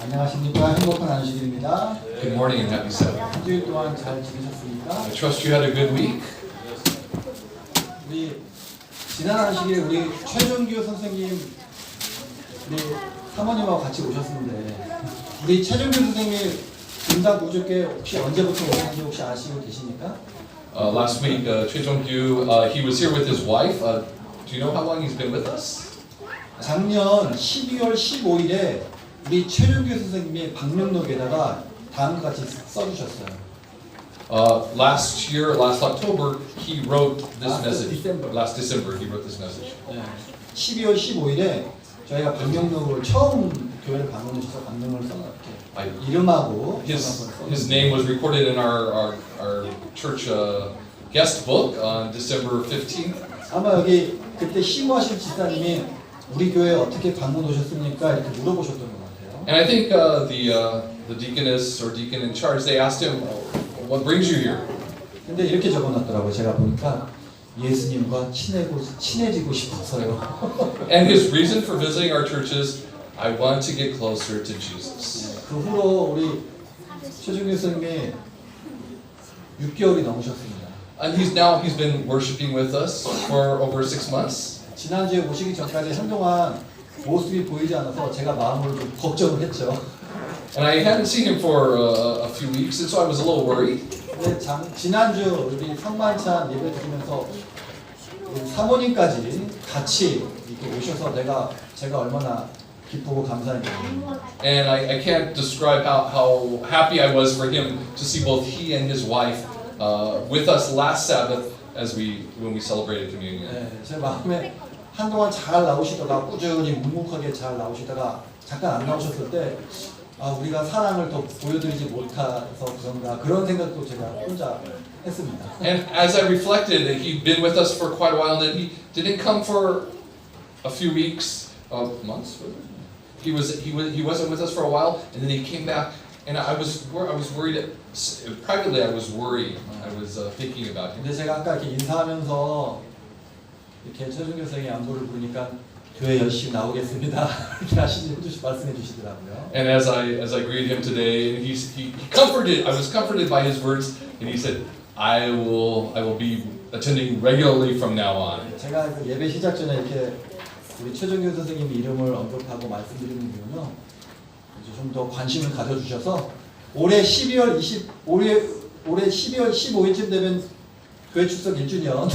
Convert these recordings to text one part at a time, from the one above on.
안녕하십니까. 행복한 안식일입니다. Good morning and happy Sabbath. 한 주일 동안 잘 지내셨습니까? I trust you had a good week. 우리 지난 안식일에 우리 최종규 선생님 우리 사모님하고 같이 오셨는데 우리 최종규 선생님 분당 구조교회 혹시 언제부터 오셨는지 혹시 아시고 계십니까? Last week, Choi Jong-gyu, he was here with his wife. Do you know how long he's been with us? 작년 12월 15일에 우리 최종규 선생님이 방명록에다가 다음과 같이 써주셨어요. Last year, last October, he wrote this Last message. December. Last December, he wrote this message. 네. 12월 15일에 저희가 방명록을 처음 교회를 방문하셔서 방명록을 써놨게 이름하고 His name was recorded in our church guest book on December 15th. 아마 여기 그때 시무하신 집사님이 우리 교회에 어떻게 방문 오셨습니까? 이렇게 물어보셨던 것 같아요. And I think the deaconess or deacon in charge, they asked him, what brings you here? 근데 이렇게 적어놨더라고요. 제가 보니까 예수님과 친해지고 싶어서요. And his reason for visiting our church is, I want to get closer to Jesus. 그 후로 우리 최종규 선생님이 6개월이 넘으셨습니다. And he's been worshiping with us for over 6 months. 지난주에 오시기 전까지 한동안 모습이 보이지 않아서 제가 마음으로 좀 걱정을 했죠. And I hadn't seen him for a few weeks, and so I was a little worried. 근데 지난주 우리 성만찬 예배 드리면서 우리 사모님까지 같이 이렇게 오셔서 제가 얼마나 기쁘고 감사했는지. And I can't describe how happy I was for him to see both he and his wife with us last Sabbath when we celebrated communion. 네, 제 마음에 한동안 잘 나오시다가 꾸준히 묵묵하게 잘 나오시다가 잠깐 안 나오셨을 때 우리가 사랑을 더 보여드리지 못해서 그런가 그런 생각도 제가 혼자 했습니다. And as I reflected, he'd been with us for quite a while, and then he didn't come for a few weeks, months. He wasn't with us for a while, and then he came back, and I was worried. Privately, I was worried. I was thinking about him. 근데 제가 아까 이렇게 인사하면서 이렇게 최종규 선생님 안부를 부르니까 교회 열심히 나오겠습니다. 이렇게 말씀해 주시더라고요. And as I greeted him today, and he comforted. I was comforted by his words, and he said, I will be attending regularly from now on. 제가 그 예배 시작 전에 이렇게 우리 최종규 선생님 이름을 언급하고 말씀드리는 이유는요. 좀 더 관심을 가져주셔서 올해 12월 15일쯤 되면 교회 출석 1주년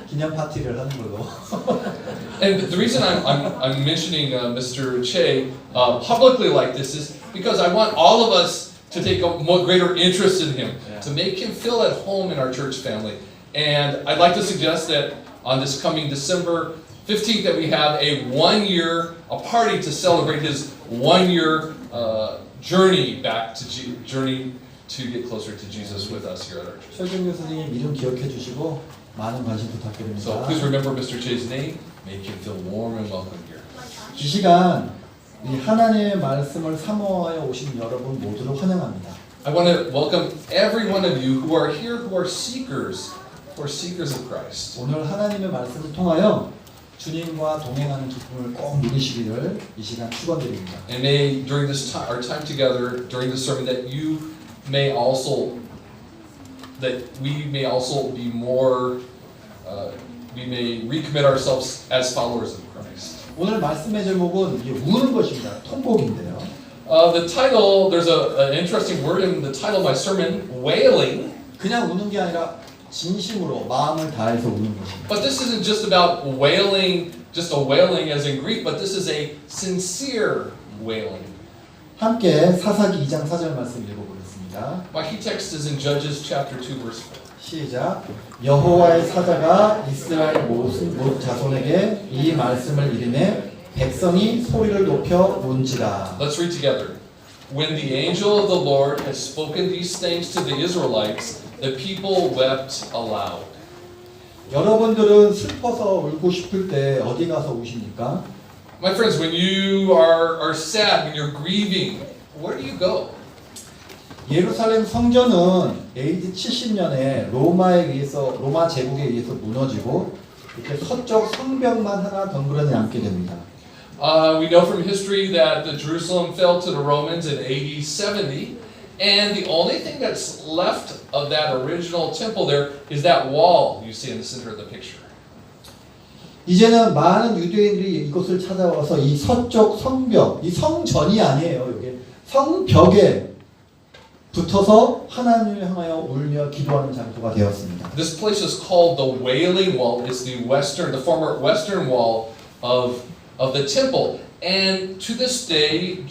기념 파티를 하는 걸로. And the reason I'm mentioning Mr. Che publicly like this is because I want all of us to take a more greater interest in him, to make him feel at home in our church family. And I'd like to suggest that on this coming December 15th that we have a party to celebrate his 1-year journey to get closer to Jesus with us here at our church. 최종규 선생님 이름 기억해 주시고 많은 관심 부탁드립니다. So please remember Mr. Che's name. Make him feel warm and welcome here. 이 시간 이 하나님의 말씀을 사모하여 오신 여러분 모두를 환영합니다. I want to welcome every one of you who are here, who are seekers of Christ. 오늘 하나님의 말씀을 통하여 주님과 동행하는 기쁨을 꼭 누리시기를 이 시간 축원드립니다. And may during this our time together during the sermon that we may also be more we may recommit ourselves as followers of Christ. 오늘 말씀의 제목은 우는 것입니다. 통곡인데요. The title, there's an interesting word in the title of my sermon, wailing. 그냥 우는 게 아니라 진심으로 마음을 다해서 우는 것입니다. But this isn't just about wailing, just a wailing as in Greek, but this is a sincere wailing. 함께 사사기 2장 4절 말씀 읽어보겠습니다. My key text is in Judges chapter 2 verse 4. 시작. 여호와의 사자가 이스라엘 모든 자손에게 이 말씀을 이르매 백성이 소리를 높여 운지라. Let's read together. When the angel of the Lord had spoken these things to the Israelites, the people wept aloud. 여러분들은 슬퍼서 울고 싶을 때 어디 가서 우십니까? My friends, when you are sad, when you're grieving, where do you go? 예루살렘 성전은 AD 70년에 로마 제국에 의해서 무너지고 이렇게 서쪽 성벽만 하나 덩그러니 남게 됩니다. We know from history that the Jerusalem fell to the Romans in AD 70, and the only thing that's left of that original temple there is that wall you see in the center of the picture. 이제는 많은 유대인들이 이곳을 찾아와서 이 서쪽 성벽, 이 성전이 아니에요. 이게 성벽에 붙어서 하나님을 향하여 울며 기도하는 장소가 되었습니다. This place is called the Wailing Wall. It's the former western wall of the temple. And to this day,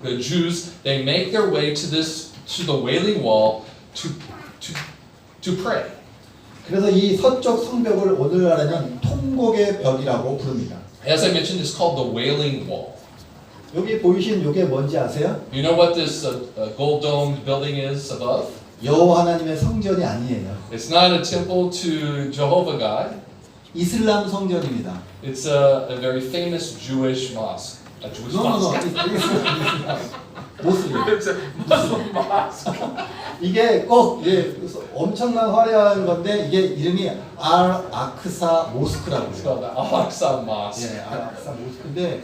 the Jews, they make their way to the Wailing Wall to pray. 그래서 이 서쪽 성벽을 오늘날에는 통곡의 벽이라고 부릅니다. As I mentioned, it's called the Wailing Wall. 여기 보이신 이게 뭔지 아세요? You know what this gold-domed building is above? 여호와 하나님의 성전이 아니에요. It's not a temple to Jehovah God. 이슬람 성전입니다. It's a very famous Jewish mosque. A Jewish mosque. 모슬림. It's a Muslim mosque. 이게 꼭 엄청난 화려한 건데 이게 이름이 알 아크사 모스크라고 It's 해요. called the Al-Aqsa Mosque. 예, 알 아크사 모스크인데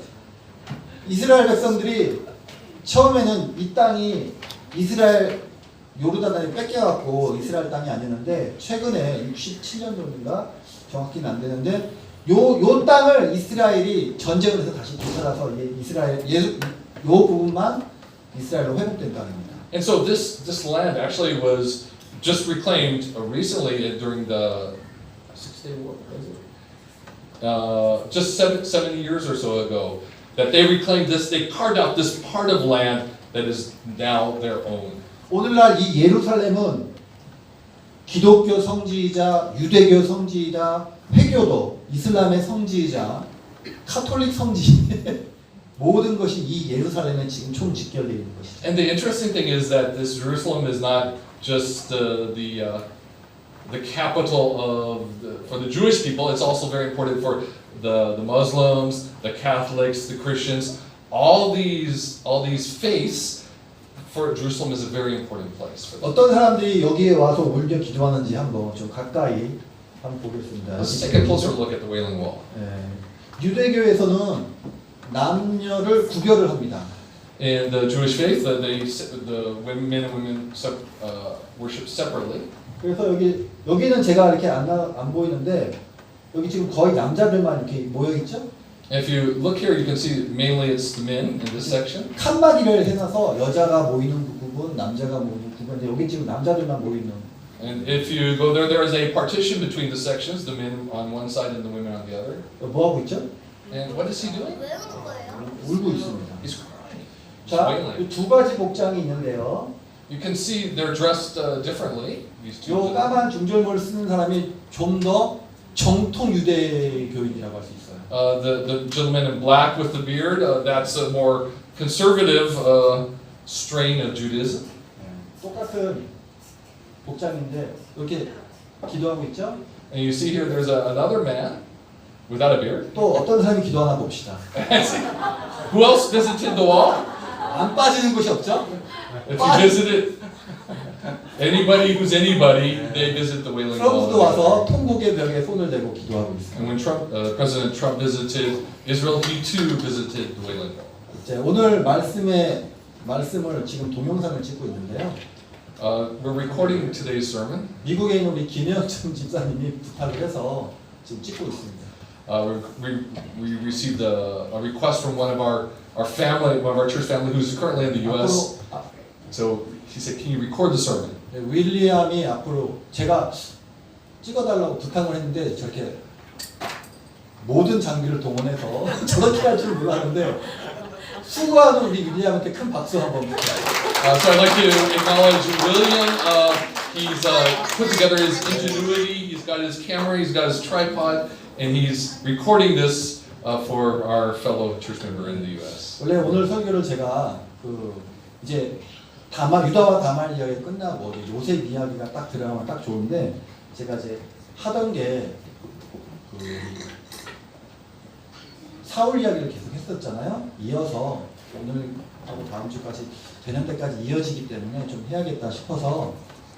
이스라엘 백성들이 처음에는 이 땅이 이스라엘 요르단에 뺏겨갖고 이스라엘 땅이 아니었는데 최근에 67년 정도인가 정확히는 안 되는데 요 땅을 이스라엘이 전쟁을 해서 다시 되찾아서 요 부분만 이스라엘로 회복된 땅입니다. And so this land actually was just reclaimed recently during the Six-Day War. Just 70 years or so ago, that they reclaimed this. They carved out this part of land that is now their own. 오늘날 이 예루살렘은 기독교 성지이자 유대교 성지이자 회교도 이슬람의 성지이자 카톨릭 성지 모든 것이 이 예루살렘에 지금 총 집결되어 있는 것이죠. And the interesting thing is that this Jerusalem is not just the capital for the Jewish people. It's also very important for the Muslims, the Catholics, the Christians. All these faiths. For Jerusalem is a very important place. For them. 어떤 사람들이 여기에 와서 울며 기도하는지 한번 좀 가까이 한번 보겠습니다. Let's take a closer look at the Wailing Wall. 유대교에서는 남녀를 구별을 합니다. In the Jewish faith, the men and women worship separately. 그래서 여기는 제가 이렇게 안 보이는데 여기 지금 거의 남자들만 이렇게 모여 있죠? If you look here, you can see mainly it's the men in this section. 칸막이를 해놔서 여자가 모이는 부분, 남자가 모이는 부분인데 여기 지금 남자들만 모이는. And if you go there is a partition between the sections, the men on one side and the women on the other. 뭐 하고 있죠? And what is he doing? 울고 있습니다. He's crying. He's 자, wailing. 두 가지 복장이 있는데요. You can see they're dressed differently. These two. 요 까만 중절모를 쓰는 사람이 좀 더 정통 유대교인이라고 할 수 있어요. The gentleman in black with the beard, that's a more conservative strain of Judaism. 똑같은 복장인데 이렇게 기도하고 있죠? And you see here there's another man without a beard. 또 어떤 사람이 기도하나 봅시다. Who else visited the wall? 안 빠지는 곳이 없죠? If you visited anybody who's anybody, they visit the Wailing 트럼프도 Wall. 와서 통곡의 벽에 손을 대고 기도하고 있어요. And when President Trump visited Israel, he too visited the Wailing Wall. 이제 오늘 말씀을 지금 동영상을 찍고 있는데요. We're recording today's sermon. 미국에 있는 우리 김영준 집사님이 부탁을 해서 지금 찍고 있습니다. We received a request from one of our family, one of our church family, who's currently in the U.S. So he said, "Can you record the sermon?" 윌리엄이 앞으로 제가 찍어달라고 부탁을 했는데 저렇게 모든 장비를 동원해서 저렇게 할 줄 몰랐는데 수고하는 우리 윌리엄한테 큰 박수 한번. So I'd like to acknowledge William. He's put together his ingenuity. He's got his camera. He's got his tripod, and he's recording this for our fellow church member in the U.S. 원래 오늘 설교를 제가 이제 유다와 다말 이야기 끝나고 요셉 이야기가 딱 들어가면 딱 좋은데 제가 이제 하던 게 사울 이야기를 계속 했었잖아요. 이어서 오늘하고 다음 주까지 되는 데까지 이어지기 때문에 좀 해야겠다 싶어서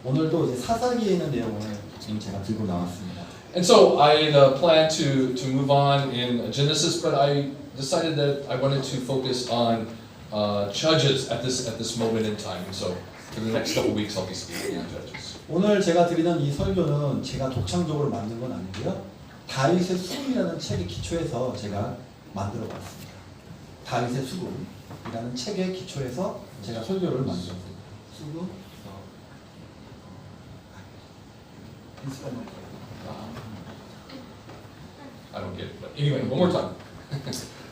오늘도 이제 사사기에 있는 내용을 지금 제가 들고 나왔습니다. And so I planned to move on in Genesis, but I decided that I wanted to focus on Judges at this moment in time. And so for the next couple weeks, I'll be speaking on Judges. 오늘 제가 드리는 이 설교는 제가 독창적으로 만든 건 아니고요. 다윗의 수금이라는 책의 기초에서 제가 만들어 봤습니다. 다윗의 수금이라는 책의 기초에서 제가 설교를 만들었습니다. 수금. I don't get it, but anyway, one more time.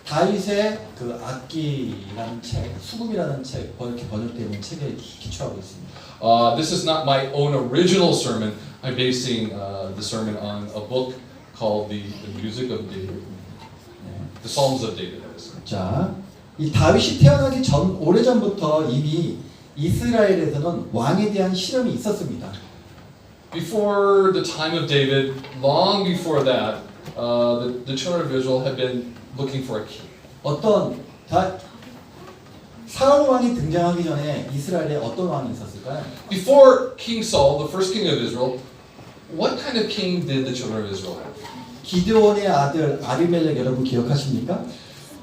다윗의 그 악기라는 책, 수금이라는 책 이렇게 번역되어 있는 책에 기초하고 있습니다. This is not my own original sermon. I'm basing the sermon on a book called the Music of David, the Psalms of David. 자, 이 다윗이 태어나기 전 오래전부터 이미 이스라엘에서는 왕에 대한 실험이 있었습니다. Before the time of David, long before that, the children of Israel had been looking for a king. 어떤 사울 왕이 등장하기 전에 이스라엘에 어떤 왕이 있었을까요? Before King Saul, the first king of Israel, what kind of king did the children of Israel have? 기드온의 아들 아비멜렉 여러분 기억하십니까?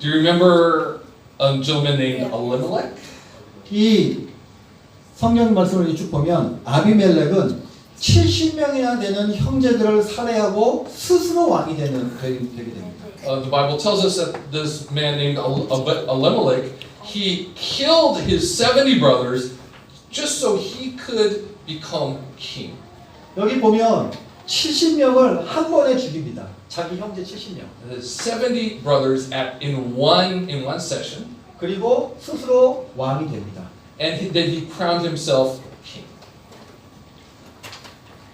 Do you remember a gentleman named Elimelech? 이 성경 말씀을 쭉 보면 아비멜렉은 70명이나 되는 형제들을 살해하고 스스로 왕이 되게 됩니다. The Bible tells us that this man named Elimelech, he killed his 70 brothers just so he could become king. 여기 보면 70명을 한 번에 죽입니다. 자기 형제 70명. 70 brothers in one session, 그리고 스스로 왕이 됩니다. and then he crowned himself king.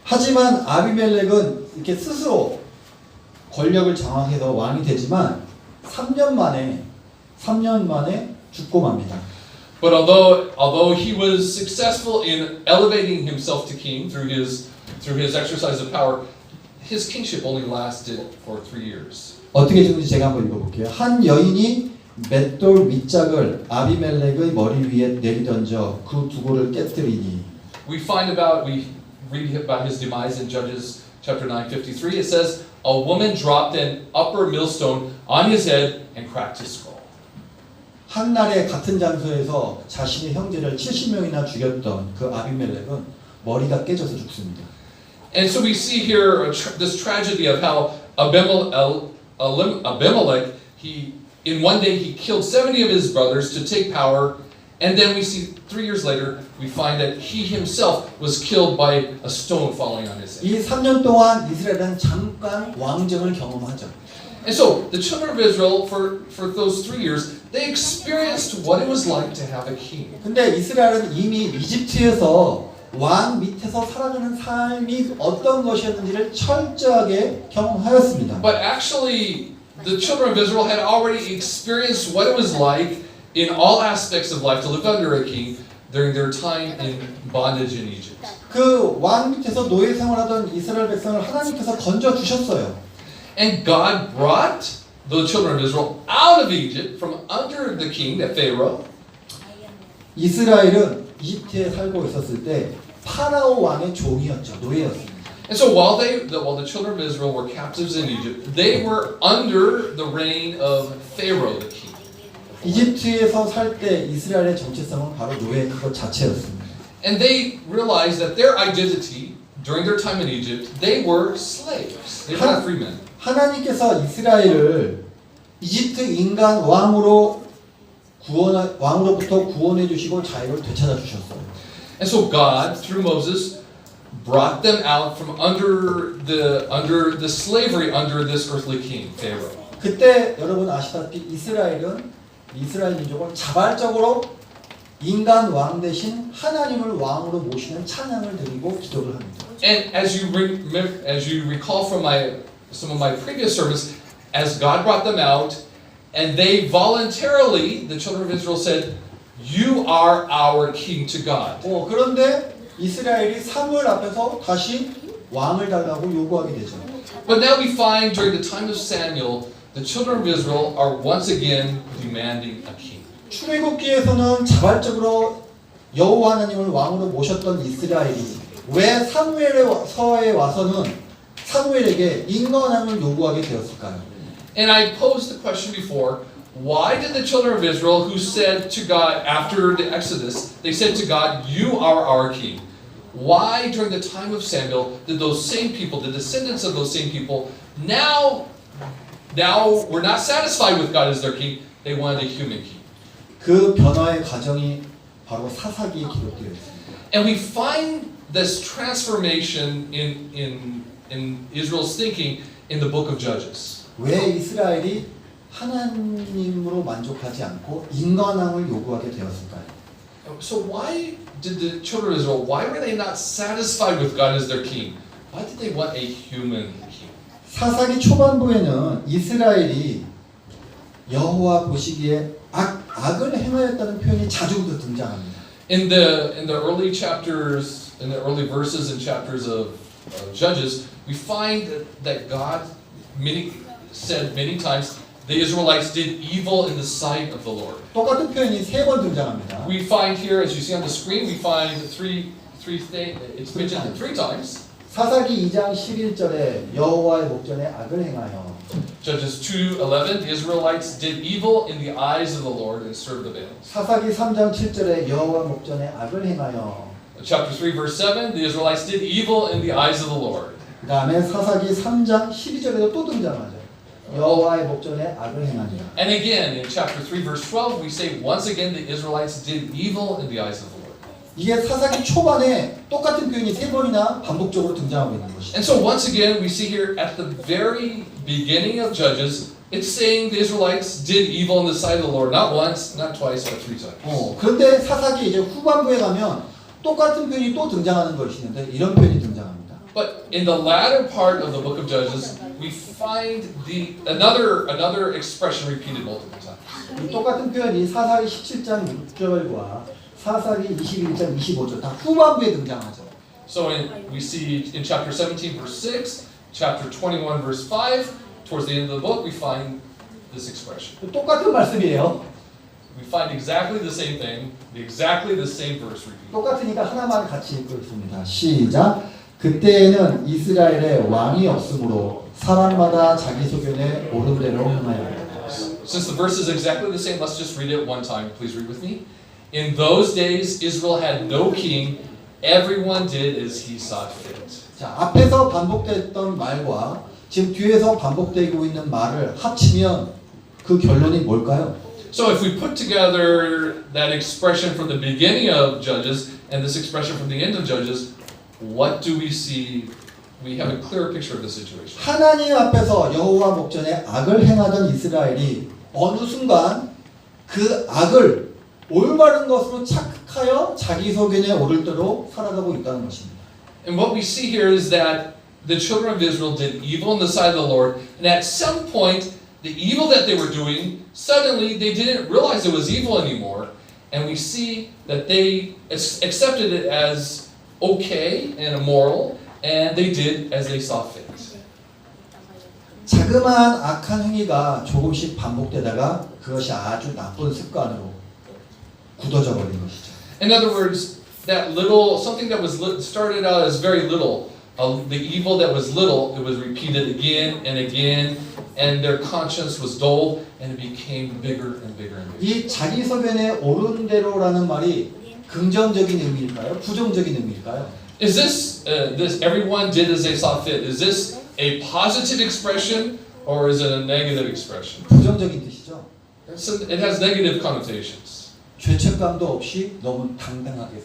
하지만 아비멜렉은 이렇게 스스로 권력을 장악해서 왕이 되지만 3년 만에 죽고 맙니다. But although he was successful in elevating himself to king through his exercise of power, his kingship only lasted for 3 years. 어떻게 죽는지 제가 한번 읽어볼게요. 한 여인이 맷돌 밑짝을 아비멜렉의 머리 위에 내리던져 그 두고를 깨뜨리니. We read about his demise in Judges chapter 9:53. It says, a woman dropped an upper millstone on his head and cracked his skull. 한날에 같은 장소에서 자신의 형제를 70명이나 죽였던 그 아비멜렉은 머리가 깨져서 죽습니다. And so we see here this tragedy of how Abimelech, in one day he killed 70 of his brothers to take power, and then we see 3 years later we find that he himself was killed by a stone falling on his head. 이 3년 동안 이스라엘은 잠깐 왕정을 경험하죠. And so the children of Israel for those 3 years they experienced what it was like to have a king. 근데 이스라엘은 이미 이집트에서 왕 밑에서 살아가는 삶이 어떤 것이었는지를 철저하게 경험하였습니다. But actually, the children of Israel had already experienced what it was like in all aspects of life to live under a king during their time in bondage in Egypt. 그 왕 밑에서 노예 생활하던 이스라엘 백성을 하나님께서 건져 주셨어요. And God brought the children of Israel out of Egypt from under the king, that Pharaoh. 이스라엘은 이집트에 살고 있었을 때 파라오 왕의 종이었죠. 노예였습니다. And so while the children of Israel were captives in Egypt, they were under the reign of Pharaoh, the king. 이집트에서 살 때 이스라엘의 정체성은 바로 노예 그것 자체였습니다. And they realized that their identity during their time in Egypt, they were slaves. They were not free men. 하나님께서 이스라엘을 이집트 인간 왕으로부터 구원해 주시고 자유를 되찾아 주셨어요. And so God, through Moses, brought them out from under the slavery under this earthly king, Pharaoh. 그때 여러분 아시다시피 이스라엘 민족은 자발적으로 인간 왕 대신 하나님을 왕으로 모시는 찬양을 드리고 기도를 합니다. And as you recall from some of my previous sermons, as God brought them out, and they voluntarily, the children of Israel said, "You are our king," to God. 그런데 이스라엘이 사무엘 앞에서 다시 왕을 달라고 요구하게 되죠. But now we find during the time of Samuel, the children of Israel are once again demanding a king. 출애굽기에서는 자발적으로 여호와 하나님을 왕으로 모셨던 이스라엘이 왜 사무엘서에 와서는 사무엘에게 인간왕을 요구하게 되었을까요? And I posed the question before, why did the children of Israel who said to God after the Exodus, they said to God, you are our king. Why during the time of Samuel did those same people, the descendants of those same people, now we're not satisfied with God as their king, they wanted a human king. 그 변화의 과정이 바로 사사기에 기록되어 있습니다. And we find this transformation in Israel's thinking in the book of Judges. 왜 이스라엘이 하나님으로 만족하지 않고 인간왕을 요구하게 되었을까요? So why did the children of Israel, why were they not satisfied with God as their king? Why did they want a human king? 사사기 초반부에는 이스라엘이 여호와 보시기에 악을 행하였다는 표현이 자주 등장합니다. In the early chapters, in the early verses and chapters of Judges, we find that God said many times the Israelites did evil in the sight of the Lord. 똑같은 표현이 3번 등장합니다. We find here, as you see on the screen, we find three things. It's mentioned 3 times. 사사기 2장 11절에 여호와의 목전에 악을 행하여 Judges 2:11, the Israelites did evil in the eyes of the Lord and served the Baals. 사사기 3장 7절에 여호와 목전에 악을 행하여 Chapter 3, verse 7, the Israelites did evil in the eyes of the Lord. 그 다음에 사사기 3장 12절에도 또 등장하죠. 여호와의 목전에 악을 행하니라. And again, in chapter 3, verse 12, we say once again the Israelites did evil in the eyes of the Lord. 이게 사사기 초반에 똑같은 표현이 3번이나 반복적으로 등장하고 있는 것이죠. And so once again, we see here at the very beginning of Judges, it's saying the Israelites did evil in the sight of the Lord, not once, not twice, but 3 times. 그런데 사사기 이제 후반부에 가면 똑같은 표현이 또 등장하는 것이 있는데 이런 표현이 등장합니다. But in the latter part of the book of Judges, we find another expression repeated multiple times. 이 똑같은 표현이 사사기 17장 6절과 사사기 21장 25절 다 후반부에 등장하죠. So we see in chapter 17, verse 6, chapter 21, verse 5, towards the end of the book, we find this expression. 똑같은 말씀이에요. We find exactly the same thing, exactly the same verse repeated. 똑같으니까 하나만 같이 읽고 있습니다. 시작. 그때에는 이스라엘에 왕이 없으므로 사람마다 자기 소견에 옳은 대로 행하였다. Since the verse is exactly the same, let's just read it one time. Please read with me. In those days, Israel had no king. Everyone did as he saw fit. 자, 앞에서 반복됐던 말과 지금 뒤에서 반복되고 있는 말을 합치면 그 결론이 뭘까요? So if we put together that expression from the beginning of Judges and this expression from the end of Judges, what do we see? We have a clearer picture of the situation. 하나님 앞에서 여호와 목전에 악을 행하던 이스라엘이 어느 순간 그 악을 올바른 것으로 착각하여 자기 소견에 오를 대로 살아가고 있다는 것입니다. And what we see here is that the children of Israel did evil in the sight of the Lord, and at some point, the evil that they were doing, suddenly they didn't realize it was evil anymore, and we see that they accepted it as okay and immoral, and they did as they saw fit. 자그마한 악한 행위가 조금씩 반복되다가 그것이 아주 나쁜 습관으로 굳어져 버린 것이죠. In other words, that little something that was started out as very little, the evil that was little, it was repeated again and again, and their conscience was dulled, and it became bigger and bigger and bigger. 이 자기 소견에 옳은 대로라는 말이 긍정적인 의미일까요? 부정적인 의미일까요? Is this everyone did as they saw fit? Is this a positive expression or is it a negative expression? 부정적인 뜻이죠. It has negative connotations. 죄책감도 없이 너무 당당하게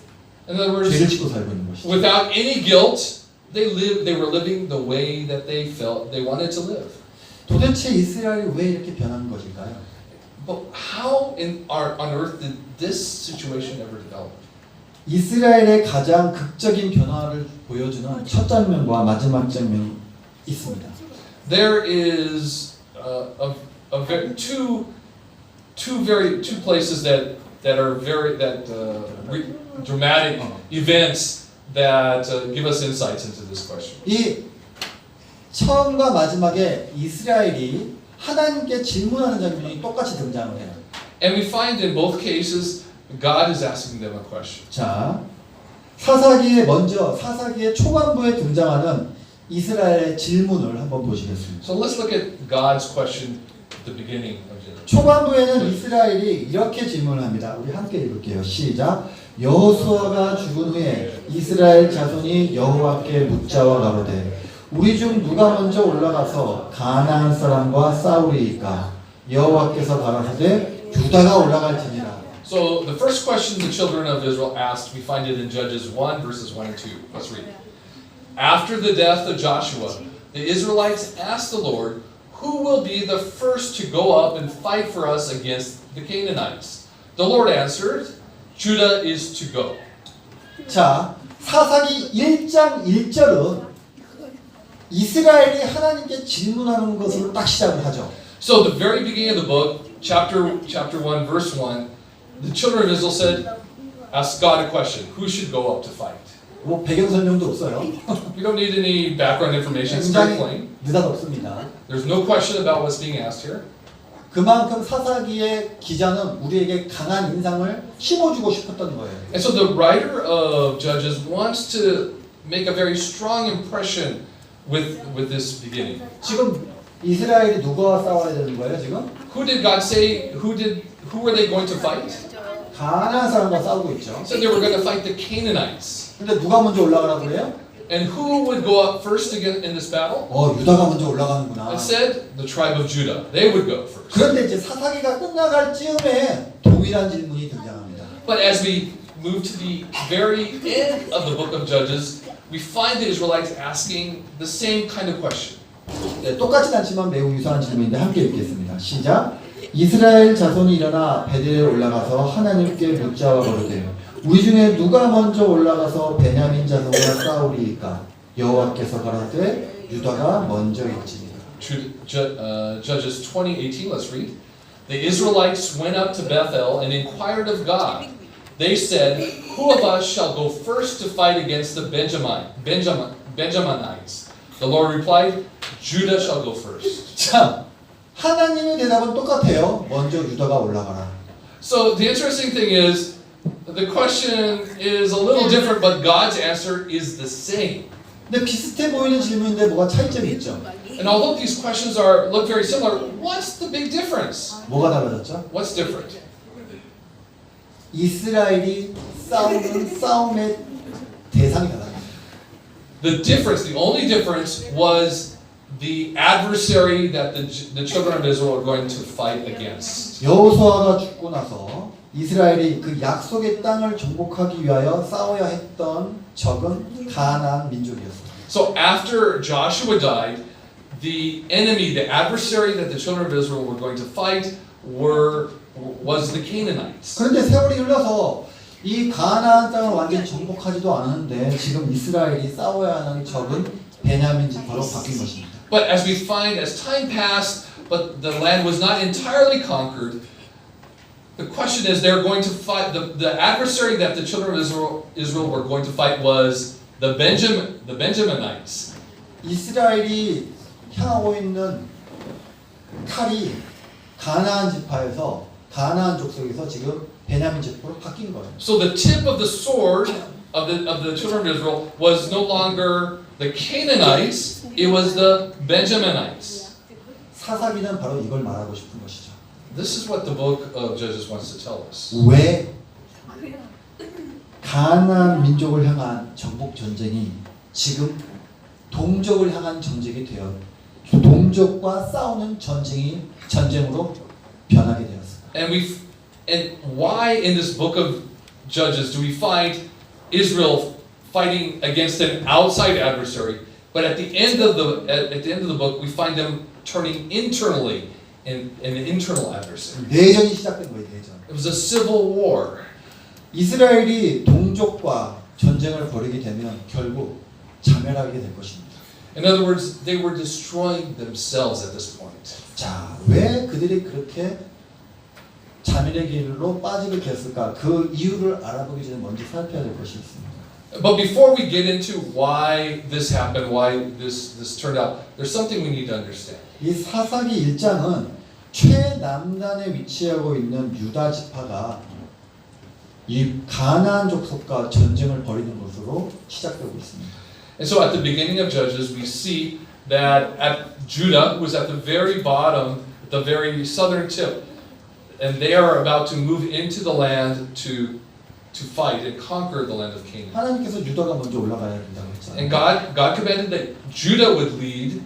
In other words, 죄를 짓고 살고 있는 것이죠. without any guilt, they were living the way that they felt they wanted to live. 도대체 이스라엘이 왜 이렇게 변한 것일까요? But how on earth did this situation ever develop? 이스라엘의 가장 극적인 변화를 보여주는 첫 장면과 마지막 장면이 있습니다. There is two places that are very dramatic events that give us insights into this question. 이 처음과 마지막에 이스라엘이 하나님께 질문하는 장면이 똑같이 등장을 해요. And we find in both cases God is asking them a question. 자, 사사기의 초반부에 등장하는 이스라엘의 질문을 한번 보시겠습니다. So let's look at God's question the beginning of Judges. 초반부에는 이스라엘이 이렇게 질문합니다. 우리 함께 읽을게요. 시작. 여호수아가 죽은 후에 이스라엘 자손이 여호와께 묻자와 가로되 우리 중 누가 먼저 올라가서 가나안 사람과 싸우리이까 여호와께서 가라사대 유다가 올라갈지니라. So the first question the children of Israel asked, we find it in Judges 1 verses 1 and 2. Let's read. After the death of Joshua, the Israelites asked the Lord, who will be the first to go up and fight for us against the Canaanites? The Lord answered, Judah is to go. 자, 사사기 1장 1절은 이스라엘이 하나님께 질문하는 것으로 딱 시작을 하죠. So the very beginning of the book, chapter 1, verse 1, the children of Israel said, ask God a question. Who should go up to fight? 뭐 배경 설명도 없어요. We don't need any background information. It's very 굉장히 plain. 느닷없습니다. There's no question about what's being asked here. 그만큼 사사기의 기자는 우리에게 강한 인상을 심어주고 싶었던 거예요. And so the writer of Judges wants to make a very strong impression with this beginning. 지금 이스라엘이 누구와 싸워야 되는 거예요, 지금? Who did God say? Who were they going to fight? 가나안 사람과 싸우고 있죠. Said they were going to fight the Canaanites. 근데 누가 먼저 올라가라고 그래요? And who would go up first again in this battle? 유다가 먼저 올라가는구나. It said the tribe of Judah. They would go first. 그런데 이제 사사기가 끝나갈 즈음에 동일한 질문이 등장합니다. But as we move to the very end of the book of Judges, we find the Israelites asking the same kind of question. 네, 똑같진 않지만 매우 유사한 질문인데 함께 읽겠습니다. 시작. 이스라엘 자손이 일어나 베델에 올라가서 하나님께 묻자와 거르되 우리 중에 누가 먼저 올라가서 베냐민 자손과 싸우리이까 여호와께서 가라사대 유다가 먼저일지니라. Judges 20:18. Let's read. The Israelites went up to Bethel and inquired of God. They said, "Who of us shall go first to fight against the Benjaminites?" The Lord replied, "Judah shall go first." 참, 하나님의 대답은 똑같아요. 먼저 유다가 올라가라. So the interesting thing is, the question is a little different, but God's answer is the same. 근데 비슷해 보이는 질문인데 뭐가 차이점이 있죠? And although these questions look very similar, what's the big difference? 뭐가 달라졌죠? What's different? 이스라엘이 싸우는 싸움의 대상이 달라졌어요. The difference, the only difference, was the adversary that the children of Israel are going to fight against. 여호수아가 죽고 나서 이스라엘이 그 약속의 땅을 정복하기 위하여 싸워야 했던 적은 가나안 민족이었어요. So after Joshua died, the enemy, the adversary that the children of Israel were going to fight was the Canaanites. 그런데 세월이 흘러서 이 가나안 땅을 완전히 정복하지도 않았는데 지금 이스라엘이 싸워야 하는 적은 베냐민 지파로 바뀐 것입니다. But as we find, as time passed, but the land was not entirely conquered, the question is they're going to fight, the adversary that the children of Israel were going to fight was the Benjaminites. 이스라엘이 향하고 있는 칼이 가나안 지파에서 가나안 족속에서 지금 베냐민 지파로 바뀐 거예요. So the tip of the sword of the children of Israel was no longer the Canaanites, it was the Benjaminites. 사사기는 바로 이걸 말하고 싶은 것이죠. This is what the book of Judges wants to tell us. 왜 가나안 민족을 향한 정복 전쟁이 지금 동족을 향한 전쟁이 되어 동족과 싸우는 전쟁으로 변하게 되었습니다. And why in this book of Judges do we find Israel fighting against an outside adversary, but at the end of the book we find them turning internally in an internal adversary. 내전이 시작된 거예요. 내전. It was a civil war. 이스라엘이 동족과 전쟁을 벌이게 되면 결국 자멸하게 될 것입니다. In other words, they were destroying themselves at this point. 자, 왜 그들이 그렇게 자멸의 길로 빠지게 됐을까? 그 이유를 알아보기 전에 먼저 살펴야 될 것이 있습니다. But before we get into why this happened, why this turned out, there's something we need to understand. 이 사사기 1장은 최남단에 위치하고 있는 유다 지파가 이 가나안 족속과 전쟁을 벌이는 것으로 시작되고 있습니다. And so at the beginning of Judges, we see that at Judah, who was at the very bottom, the very southern tip, and they are about to move into the land to fight and conquer the land of Canaan. 하나님께서 유다가 먼저 올라가야 된다고 했잖아요. And God commanded that Judah would lead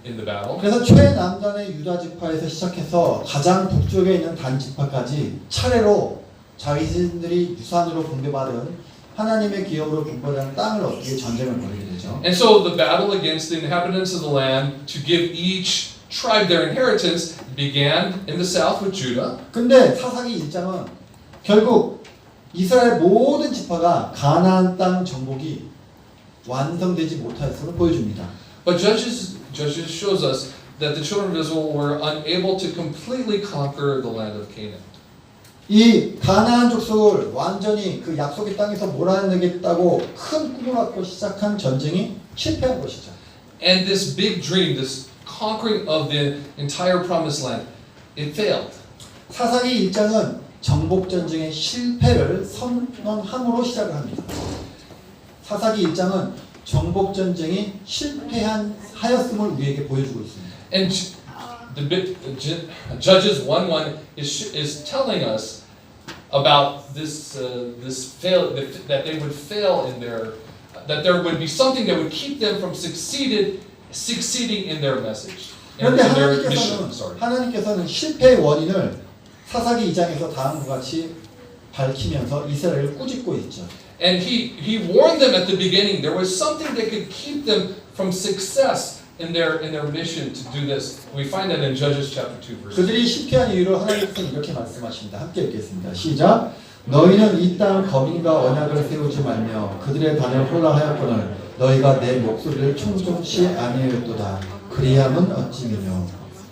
in the battle. 그래서 최남단의 유다 지파에서 시작해서 가장 북쪽에 있는 단 지파까지 차례로 자신들이 유산으로 분배받은 하나님의 기업으로 분배받은 땅을 얻기 위해 전쟁을 벌이게 되죠. And so the battle against the inhabitants of the land to give each tribe their inheritance began in the south with Judah. 근데 사사기 1장은 결국 이스라엘 모든 지파가 가나안 땅 정복이 완성되지 못하였음을 보여줍니다. But Judges shows us that the children of Israel were unable to completely conquer the land of Canaan. 이 가나안 족속을 완전히 그 약속의 땅에서 몰아내겠다고 큰 꿈을 갖고 시작한 전쟁이 실패한 것이죠. And this big dream, this conquering of the entire promised land, it failed. 사사기 1장은 정복 전쟁의 실패를 선언함으로 시작을 합니다. 사사기 1장은 정복 전쟁이 실패하였음을 우리에게 보여주고 있습니다. And Judges 1:1 is telling us about this fail that they would fail in that there would be something that would keep them from succeeding in their message. In 그런데 their mission. Sorry. 하나님께서는 실패의 원인을 사사기 2장에서 다음과 같이 밝히면서 이스라엘을 꾸짖고 있죠. And he warned them at the beginning there was something that could keep them from success in their mission to do this. We find that in Judges chapter 2 verse. 그들이 실패한 이유를 하나님께서는 이렇게 말씀하십니다. 함께 읽겠습니다. 시작. 너희는 이 땅 거민과 언약을 세우지 말며 그들의 반을 홀라하였거늘 너희가 내 목소리를 충성치 아니하였도다. 그리함은 어찌미뇨.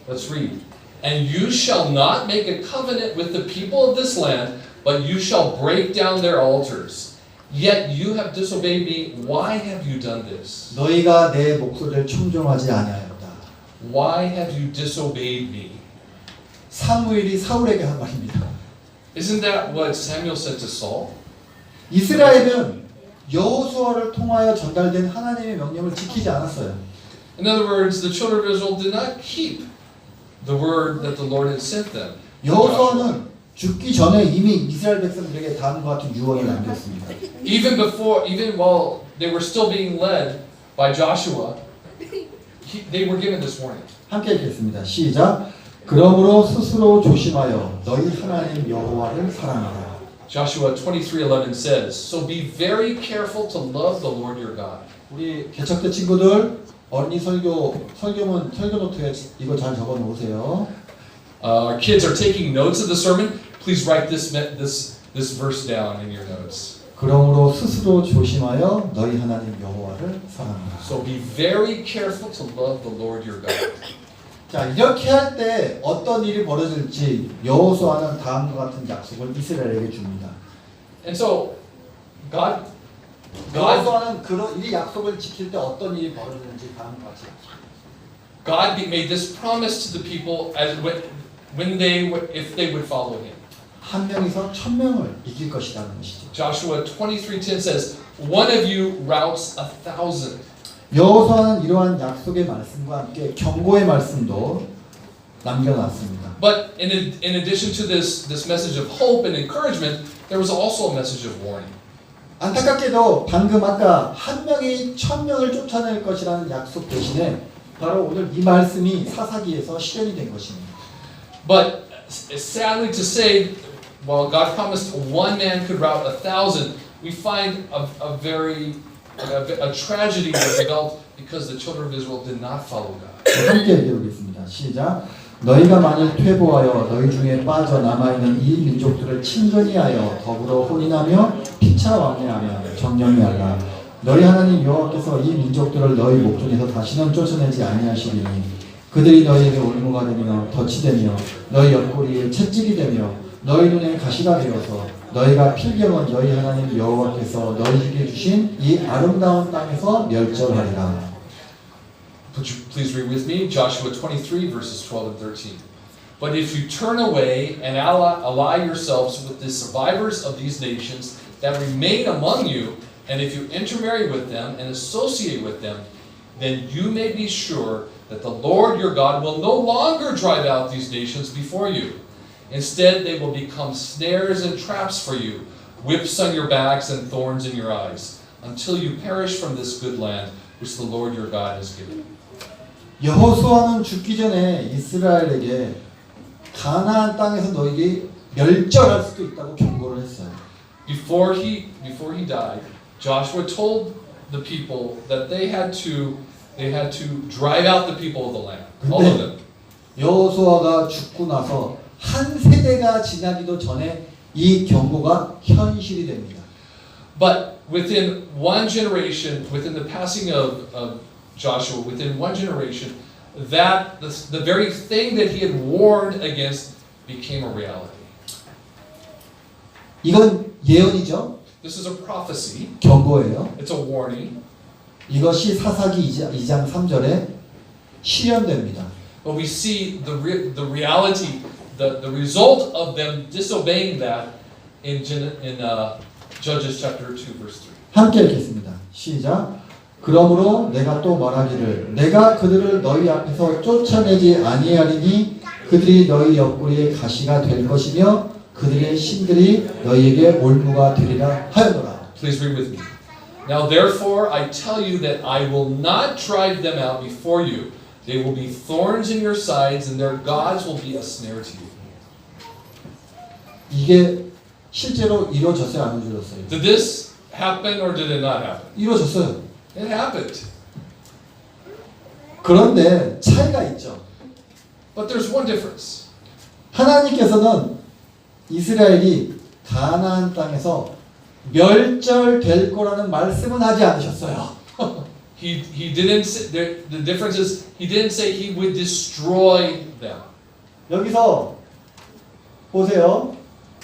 Let's read. And you shall not make a covenant with the people of this land, but you shall break down their altars. Yet you have disobeyed me. Why have you done this? 너희가 내 목소리를 충정하지 아니하였다. Why have you disobeyed me? 사무엘이 사울에게 한 말입니다. Isn't that what Samuel said to Saul? 이스라엘은 여호수아를 통하여 전달된 하나님의 명령을 지키지 않았어요. In other words, the children of Israel did not keep the word that the Lord had sent them. 여호수아는 죽기 전에 이미 이스라엘 백성들에게 다음과 같은 유언을 남겼습니다. Even while they were still being led by Joshua, they were given this warning. 함께 읽겠습니다. 시작. 그러므로 스스로 조심하여 너희 하나님 여호와를 사랑하라. Joshua 23:11 says, "So be very careful to love the Lord your God." 우리 개척대 친구들 어린이 설교문 설교 노트에 이거 잘 적어 놓으세요. Our kids are taking notes of the sermon. Please write this verse down in your notes. 그러므로 스스로 조심하여 너희 하나님 여호와를 사랑하라. So be very careful to love the Lord your God. 자, 이렇게 할 때 어떤 일이 벌어질지 여호수아는 다음과 같은 약속을 이스라엘에게 줍니다. And so God 여호수아는 이 약속을 지킬 때 어떤 일이 벌어지는지 다음과 같이. God made this promise to the people as if they would follow Him. 한 명이서 1000명을 이길 것이라는 것이죠. Joshua 23:10 says, "One of you routs 1,000." 여호수아는 이러한 약속의 말씀과 함께 경고의 말씀도 남겨놨습니다. But in addition to this message of hope and encouragement, there was also a message of warning. 안타깝게도 방금 아까 한 명이 1000명을 쫓아낼 것이라는 약속 대신에 바로 오늘 이 말씀이 사사기에서 실현이 된 것입니다. But sadly to say, while God promised one man could rout 1,000, we find a tragedy that developed because the children of Israel did not follow God. 함께 읽어보겠습니다. 시작. 너희가 만일 퇴보하여 너희 중에 빠져남아있는 이 민족들을 친근히 하여 더불어 혼인하며 피차 왕래하며 정령히 하라. 너희 하나님 여호와께서 이 민족들을 너희 목전에서 다시는 쫓아내지 아니하시리니 그들이 너희에게 올무가 되며 덫이 되며 너희 옆구리에 채찍이 되며 너희 눈에 가시가 되어서 너희가 필경은 너희 하나님 여호와께서 너희에게 주신 이 아름다운 땅에서 멸절하리라. Please read with me Joshua 23 verses 12 and 13. But if you turn away and ally yourselves with the survivors of these nations that remain among you, and if you intermarry with them and associate with them, then you may be sure that the Lord your God will no longer drive out these nations before you. Instead, they will become snares and traps for you, whips on your backs and thorns in your eyes, until you perish from this good land which the Lord your God has given. 여호수아는 죽기 전에 이스라엘에게 가나안 땅에서 너희에게 멸절할 수도 있다고 경고를 했어요. Before he died, Joshua told the people that they had to drive out the people of the land, all of them. 여호수아가 죽고 나서 한 세대가 지나기도 전에 이 경고가 현실이 됩니다. But within one generation, within the passing of Joshua, within one generation, that the very thing that he had warned against became a reality. 이건 예언이죠. This is a prophecy. 경고예요. It's a warning. 이것이 사사기 2장 3절에 실현됩니다. But we see the reality, the result of them disobeying that in Judges chapter 2 verse 3. 함께 읽겠습니다. 시작. 그러므로 내가 또 말하기를 내가 그들을 너희 앞에서 쫓아내지 아니하리니 그들이 너희 옆구리에 가시가 될 것이며 그들의 신들이 너희에게 올무가 되리라 하였노라. Please read with me. Now therefore I tell you that I will not drive them out before you. They will be thorns in your sides and their gods will be a snare to you. 이게 실제로 이루어졌어요, 안 이루어졌어요? Did this happen or did it not happen? 이루어졌어요. It happened. 그런데 차이가 있죠. But there's one difference. 하나님께서는 이스라엘이 가나안 땅에서 멸절될 거라는 말씀은 하지 않으셨어요. He didn't say, the difference is he didn't say he would destroy them. 여기서 보세요.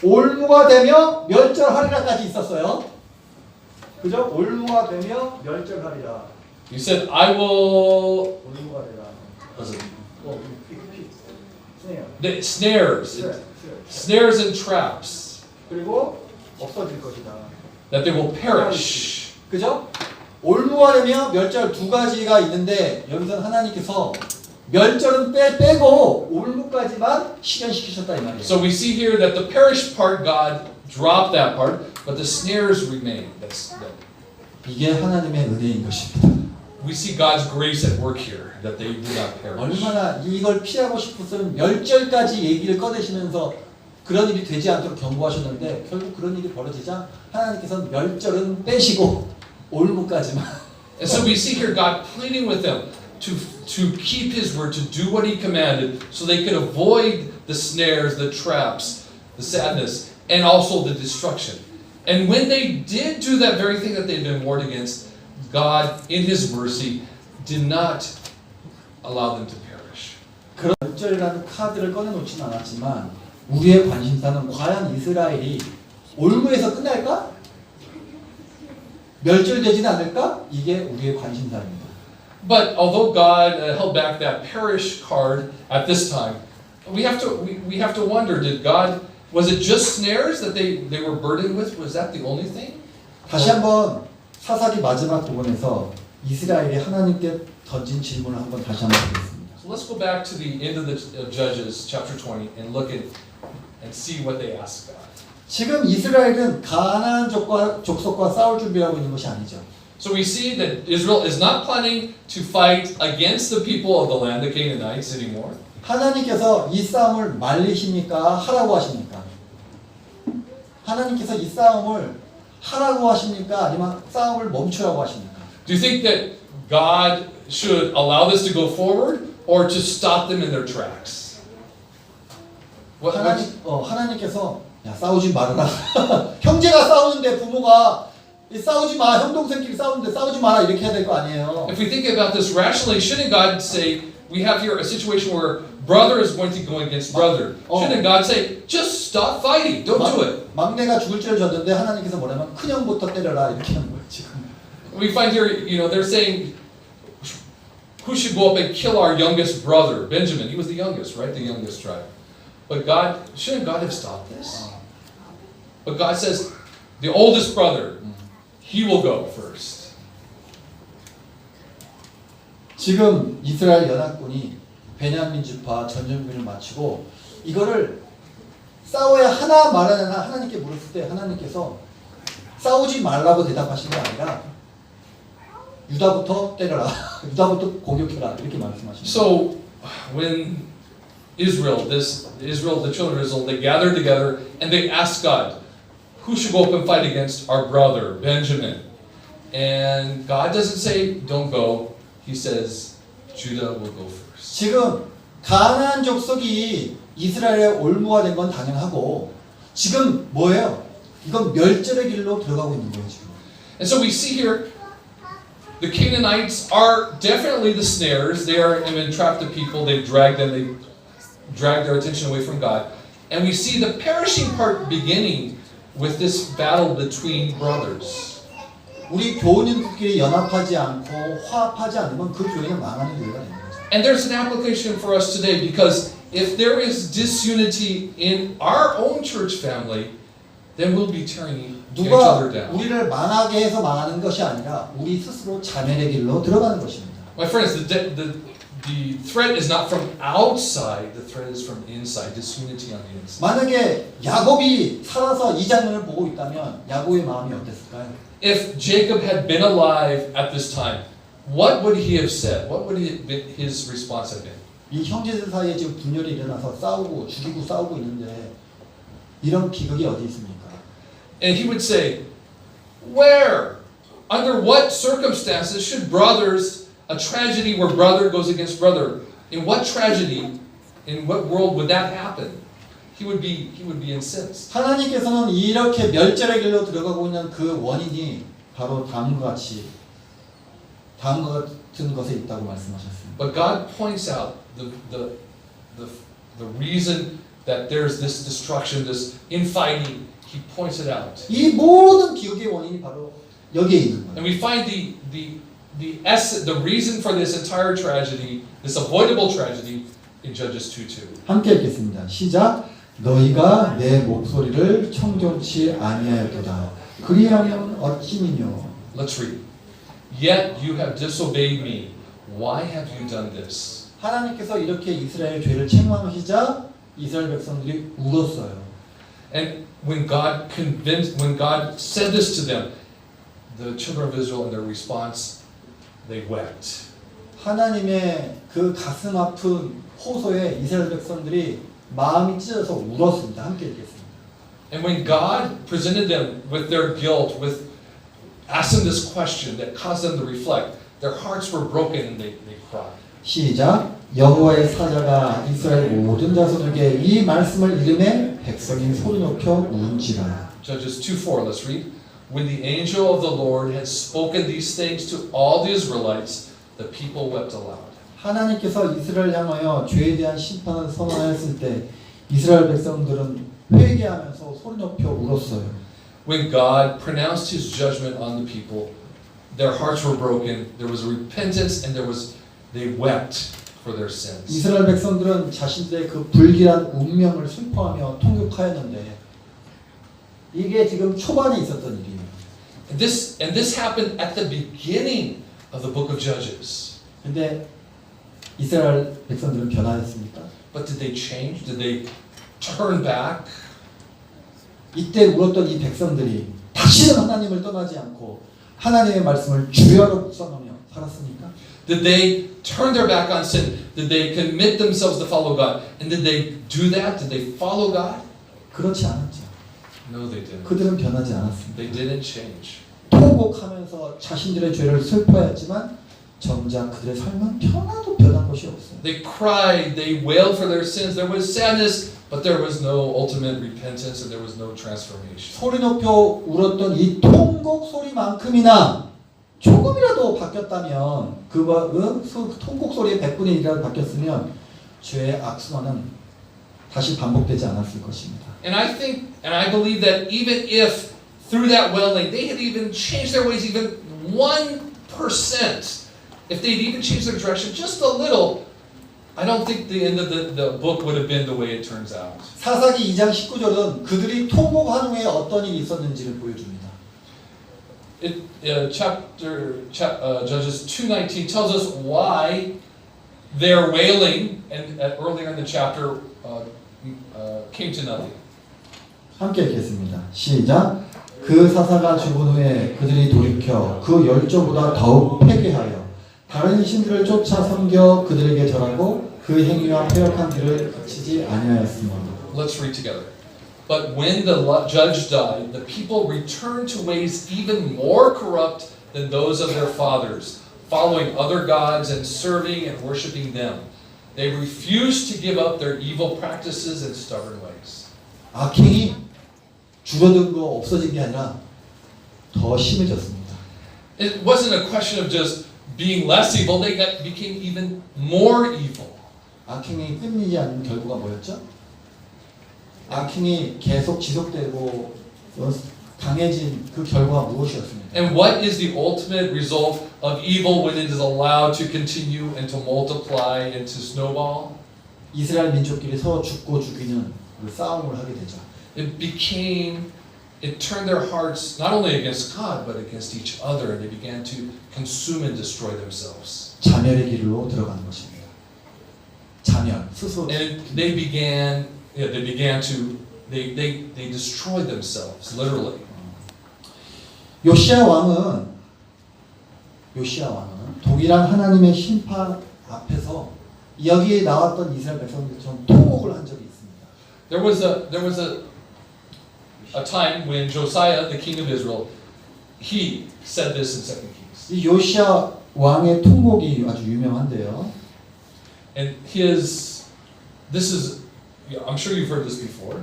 올무가 되며 멸절하리라까지 있었어요. 그죠? 올무가 되며 멸절하리라. He said, I will. 올무가 되라. Was it? 네. Snares. Snares and traps. 그리고 없어질 것이다. That they will perish. 그죠? 올무가 되며 멸절 두 가지가 있는데 여기서 하나님께서 멸절은 빼고 올무까지만 실현시키셨다 이 말이에요. So we see here that the perish part, God dropped that part, but the snares remain. 이게 하나님의 은혜인 것입니다. We see God's grace at work here, that they do not perish. 얼마나 이걸 피하고 싶었으면 멸절까지 얘기를 꺼내시면서 그런 일이 되지 않도록 경고하셨는데 결국 그런 일이 벌어지자 하나님께서는 멸절은 빼시고 올무까지만. And so we see here God pleading with them to keep His word, to do what He commanded, so they could avoid the snares, the traps, the sadness, and also the destruction. And when they did do that very thing that they'd been warned against, God, in His mercy, did not allow them to perish. 그런 멸절이라는 카드를 꺼내놓지는 않았지만 우리의 관심사는 과연 이스라엘이 올무에서 끝날까? 멸절되지는 않을까? 이게 우리의 관심사입니다. But although God held back that perish card at this time, we have to wonder: did God, was it just snares that they were burdened with? Was that the only thing? 다시 한번 사사기 마지막 부분에서 이스라엘이 하나님께 던진 질문을 한번 다시 한번 보겠습니다. So let's go back to the end of the Judges chapter 20 and look at and see what they asked God. 지금 이스라엘은 가나안 족속과 싸울 준비하고 있는 것이 아니죠. So we see that Israel is not planning to fight against the people of the land, the Canaanites, anymore. 하나님께서 이 싸움을 말리십니까? 하라고 하십니까? 하나님께서 이 싸움을 하라고 하십니까? 아니면 싸움을 멈추라고 하십니까? Do you think that God should allow this to go forward or to stop them in their tracks? 하나님께서 야 싸우지 말아라. 형제가 싸우는데 부모가 싸우지 마. 형 동생끼리 싸우는데 싸우지 마라 이렇게 해야 될 거 아니에요. If we think about this rationally, shouldn't God say, we have here a situation where brother is going to go against brother. Shouldn't God say, just stop fighting, don't do it? 막내가 죽을 죄를 졌는데 하나님께서 뭐냐면 큰형부터 때려라 이렇게 하는 거예요 지금. We find here, they're saying, who should go up and kill our youngest brother, Benjamin? He was the youngest, right? The youngest tribe. But God, shouldn't God have stopped this? But God says, the oldest brother, he will go first. 지금 이스라엘 연합군이 베냐민 지파 전쟁군을 마치고 이거를 싸워야 하나 말하나 하나님께 물었을 때 하나님께서 싸우지 말라고 대답하신 게 아니라 유다부터 때려라. 유다부터 공격해라. 이렇게 말씀하십니다. So when Israel, the children of Israel, they gathered together and they asked God, who should go up and fight against our brother, Benjamin? And God doesn't say, don't go. He says, Judah will go first. 지금 가나안 족속이 이스라엘의 올무가 된 건 당연하고 지금 뭐예요? 이건 멸절의 길로 들어가고 있는 거예요, 지금. And so we see here, the Canaanites are definitely the snares. They are an entrapped the people. They've dragged them. They dragged their attention away from God. And we see the perishing part beginning with this battle between brothers. 우리 교우님들끼리 연합하지 않고 화합하지 않으면 그 교회는 망하는 교회가 되는 거죠. And there's an application for us today because if there is disunity in our own church family, then we'll be tearing each 누가 other down. 우리를 망하게 해서 망하는 것이 아니라 우리 스스로 자멸의 길로 들어가는 것입니다. My friends, the threat is not from outside, the threat is from inside, disunity on the inside. 만약에 야곱이 살아서 이 장면을 보고 있다면 야곱의 마음이 어땠을까요? If Jacob had been alive at this time, what would he have said? What would his response have been? 이 형제들 사이에 지금 분열이 일어나서 싸우고 죽이고 싸우고 있는데 이런 비극이 어디 있습니까? And he would say, where, under what circumstances should brothers, a tragedy where brother goes against brother, in what tragedy, in what world would that happen? He would be incensed. 하나님께서는 이렇게 멸절의 길로 들어가고 있는 그 원인이 바로 다음과 같은 것에 있다고 말씀하셨습니다. But God points out the reason that there's this destruction, this infighting. He points it out. 이 모든 비극의 원인이 바로 여기에 있는 거예요. And we find the reason for this entire tragedy, this avoidable tragedy, in Judges 2:2. 함께 읽겠습니다. 시작. 너희가 내 목소리를 청종치 아니하였도다. 그리하면 어찌미뇨. Let's read. Yet you have disobeyed me. Why have you done this? 하나님께서 이렇게 이스라엘 죄를 책망하시자 이스라엘 백성들이 울었어요. And when God said this to them, the children of Israel in their response, they wept. 하나님의 그 가슴 아픈 호소에 이스라엘 백성들이 마음이 찢어져서 울었습니다. 함께 읽겠습니다. And when God presented them with their guilt, asked them this question that caused them to reflect, their hearts were broken and they cried. 시작. 여호와의 사자가 이스라엘 모든 자손에게 이 말씀을 이름에 백성이 소리 높여 운지라. Judges 2:4, let's read. When the angel of the Lord had spoken these things to all the Israelites, the people wept aloud. 하나님께서 이스라엘 향하여 죄에 대한 심판을 선언하였을 때 이스라엘 백성들은 회개하면서 소리 높여 울었어요. When God pronounced His judgment on the people, their hearts were broken. There was repentance, and they wept for their sins. 이스라엘 백성들은 자신들의 그 불길한 운명을 슬퍼하며 통곡하였는데 이게 지금 초반에 있었던 일이에요. And this happened at the beginning of the book of Judges. 근데 이스라엘 백성들은 변화했습니까? But did they change? Did they turn back? 이때 울었던 이 백성들이 다시는 하나님을 떠나지 않고 하나님의 말씀을 주야로 묵상하며 살았습니까? Did they turn their back on sin? Did they commit themselves to follow God? And did they do that? Did they follow God? 그렇지 않았죠. No, they didn't. 그들은 변하지 않았습니다. They didn't change. 통곡하면서 자신들의 죄를 슬퍼했지만 정작 그들의 삶은 하나도 변한 것이 없어요. They cried, they wailed for their sins. There was sadness, but there was no ultimate repentance and there was no transformation. 소리 높여 울었던 이 통곡 소리만큼이나 조금이라도 바뀌었다면 그 통곡 소리의 100분의 1이라도 바뀌었으면 죄의 악순환은 다시 반복되지 않았을 것입니다. And I believe that even if through that wailing they had even changed their ways even 1%, if they'd even changed their direction just a little, I don't think the end of the book would have been the way it turns out. 사사기 2장 19절은 그들이 통곡한 후에 어떤 일이 있었는지를 보여줍니다. Judges 2:19 tells us why their wailing and earlier in the chapter came to nothing. 함께 읽겠습니다. 시작. 그 사사가 죽은 후에 그들이 돌이켜 그 열조보다 더욱 패괴하여 다른 신들을 쫓아 섬겨 그들에게 절하고 그 행위와 패역한 길을 그치지 아니하였으므로. Let's read together. But when the judge died, the people returned to ways even more corrupt than those of their fathers, following other gods and serving and worshiping them. They refused to give up their evil practices and stubborn ways. 악행이 줄어든 거 없어진 게 아니라 더 심해졌습니다. It wasn't a question of just being less evil, they became even more evil. 악행이 끊이지 않는 결과가 뭐였죠? 악행이 계속 지속되고 강해진 그 결과가 무엇이었습니까? And what is the ultimate result of evil when it is allowed to continue and to multiply and to snowball? 이스라엘 민족끼리 서로 죽고 죽이는 그 싸움을 하게 되죠. It turned their hearts not only against God but against each other, and they began to consume and destroy themselves. 자멸의 길로 들어가는 것입니다. 자멸, 스스로. And they destroyed themselves literally. 요시야 왕은 동일한 하나님의 심판 앞에서 여기에 나왔던 이스라엘 백성들처럼 통곡을 한 적이 있습니다. There was a time when Josiah, the king of Israel, he said this in 2 Kings. 이 요시야 왕의 통곡이 아주 유명한데요. And I'm sure you've heard this before.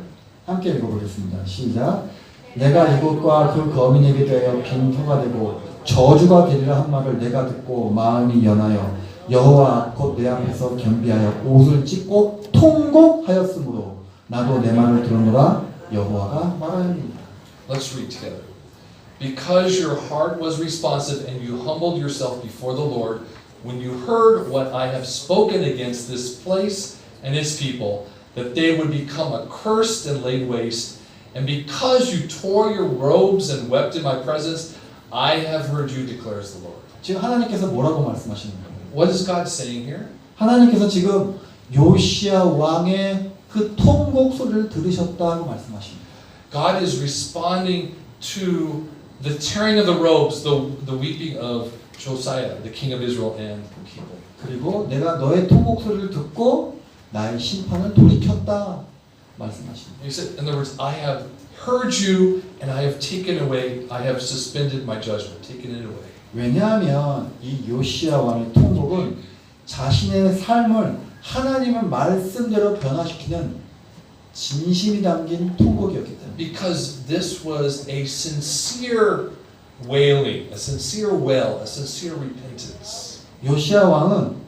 함께 읽어보겠습니다. 시작. 내가 이곳과 그 거민에게 대하여 빈표가 되고 저주가 되리라 한 말을 내가 듣고 마음이 연하여 여호와 곧 내 앞에서 겸비하여 옷을 찢고 통곡하였으므로 나도 내 말을 들었노라 여호와가 말하였느니라. Let's read together. Because your heart was responsive and you humbled yourself before the Lord, when you heard what I have spoken against this place and its people, that they would become accursed and laid waste, and because you tore your robes and wept in my presence, I have heard you, declares the Lord. 지금 하나님께서 뭐라고 말씀하시는 거예요? What is God saying here? 하나님께서 지금 요시야 왕의 그 통곡 소리를 들으셨다고 말씀하십니다. God is responding to the tearing of the robes, the weeping of Josiah, the king of Israel and the people. 그리고 내가 너의 통곡 소리를 듣고 나의 심판을 돌이켰다 말씀하십니다. He said, in other words, I have heard you and I have suspended my judgment, taken it away. 왜냐하면 이 요시야 왕의 통곡은 자신의 삶을 하나님의 말씀대로 변화시키는 진심이 담긴 통곡이었기 때문에. Because this was a sincere wailing, a sincere wail, a sincere repentance. 요시야 왕은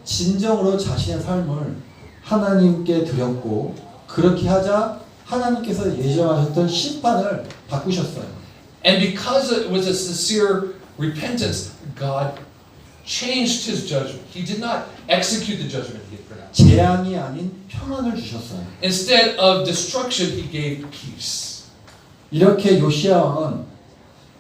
진정으로 자신의 삶을 하나님께 드렸고 그렇게 하자 하나님께서 예정하셨던 심판을 바꾸셨어요. And because it was a sincere repentance, God changed his judgment. He did not execute the judgment he had pronounced. 재앙이 아닌 평안을 주셨어요. Instead of destruction, he gave peace. 이렇게 요시야 왕은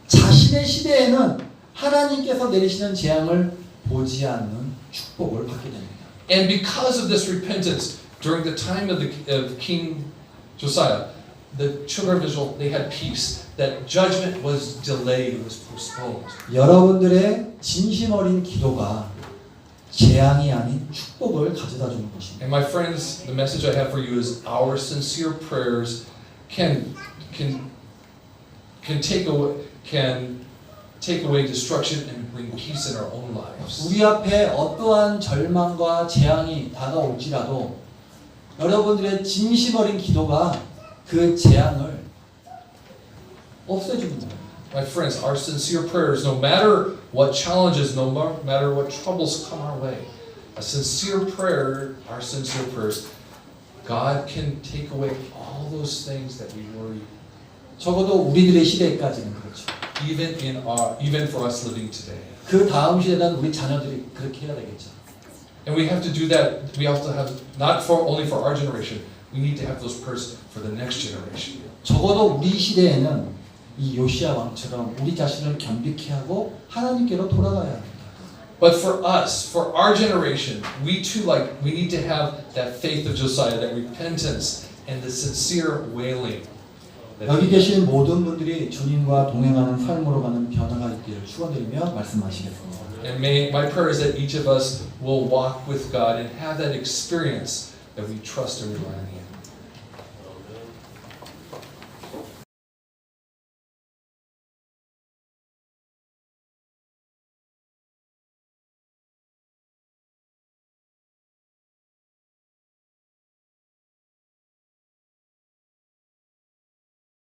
자신의 시대에는 하나님께서 내리시는 재앙을 보지 않는 축복을 받게 됩니다. And because of this repentance, during the time of King Josiah, the children of Israel, they had peace. That judgment was delayed, it was postponed. 여러분들의 진심 어린 기도가 재앙이 아닌 축복을 가져다 주는 것입니다. And my friends, the message I have for you is our sincere prayers can take away destruction and bring peace in our own lives. 우리 앞에 어떠한 절망과 재앙이 다가올지라도 여러분들의 진심 어린 기도가 그 재앙을 없애줍니다. My friends, our sincere prayers, no matter what challenges, no matter what troubles come our way, a sincere prayer, our sincere prayers, God can take away all those things that we worry. 적어도 우리들의 시대까지는 그렇죠. Even for us living today. 그 다음 시대는 우리 자녀들이 그렇게 해야 되겠죠. And we have to do that. We have to have not only for our generation. We need to have those prayers for the next generation. 적어도 우리 시대에는 이 요시야 왕처럼 우리 자신을 겸비케 하고 하나님께로 돌아가야 합니다. But for us, for our generation, we too we need to have that faith of Josiah, that repentance and the sincere wailing. 여기 계신 모든 분들이 주님과 동행하는 삶으로 가는 변화가 있기를 축원드리며 말씀하시겠습니다. And my prayer is that each of us will walk with God and have that experience that we trust and rely on Him.